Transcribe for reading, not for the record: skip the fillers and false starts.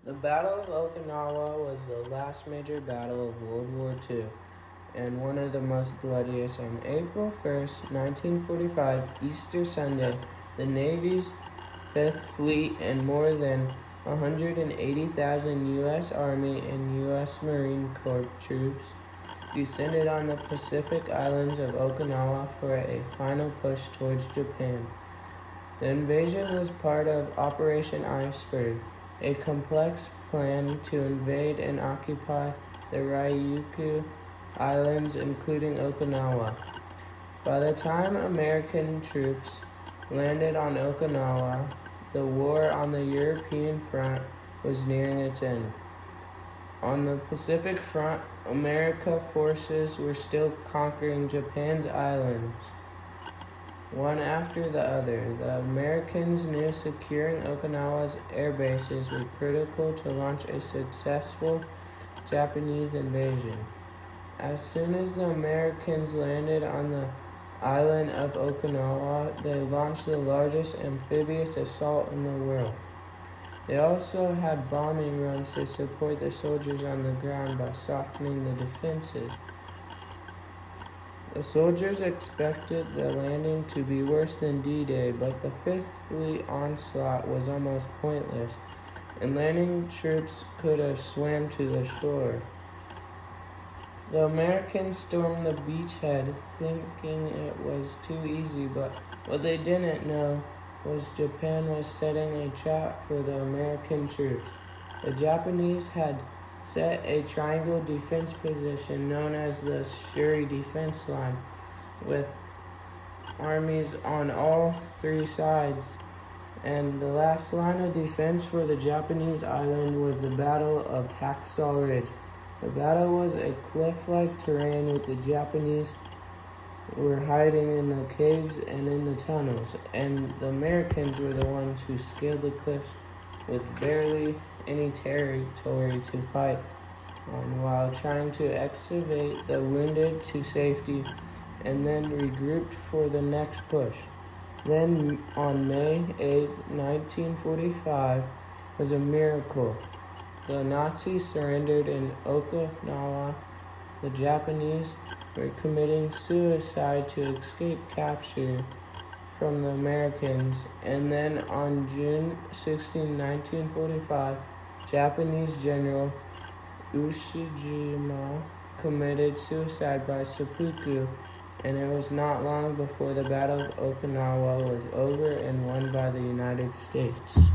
The Battle of Okinawa was the last major battle of World War II and one of the most bloodiest. On April 1st, 1945, Easter Sunday, the Navy's Fifth Fleet and more than 180,000 U.S. Army and U.S. Marine Corps troops descended on the Pacific islands of Okinawa for a final push towards Japan. The invasion was part of Operation Iceberg, a complex plan to invade and occupy the Ryukyu Islands, including Okinawa. By the time American troops landed on Okinawa, the war on the European front was nearing its end. On the Pacific front, American forces were still conquering Japan's islands, one after the other. The Americans knew securing Okinawa's air bases were critical to launch a successful Japanese invasion. As soon as the Americans landed on the island of Okinawa, they launched the largest amphibious assault in the world. They also had bombing runs to support the soldiers on the ground by softening the defenses. The soldiers expected the landing to be worse than D-Day, but the Fifth Fleet onslaught was almost pointless, and landing troops could have swam to the shore. The Americans stormed the beachhead, thinking it was too easy, but what they didn't know was Japan was setting a trap for the American troops. The Japanese had set a triangle defense position known as the Shuri defense line, with armies on all three sides, and the last line of defense for the Japanese island was the Battle of Hacksaw Ridge. The battle was a cliff-like terrain with the Japanese were hiding in the caves and in the tunnels, and the Americans were the ones who scaled the cliffs with barely any territory to fight on while trying to excavate the wounded to safety and then regrouped for the next push. Then on May 8, 1945 was a miracle. The Nazis surrendered in Okinawa. The Japanese were committing suicide to escape capture from the Americans, and then on June 16, 1945, Japanese General Ushijima committed suicide by seppuku, and it was not long before the Battle of Okinawa was over and won by the United States.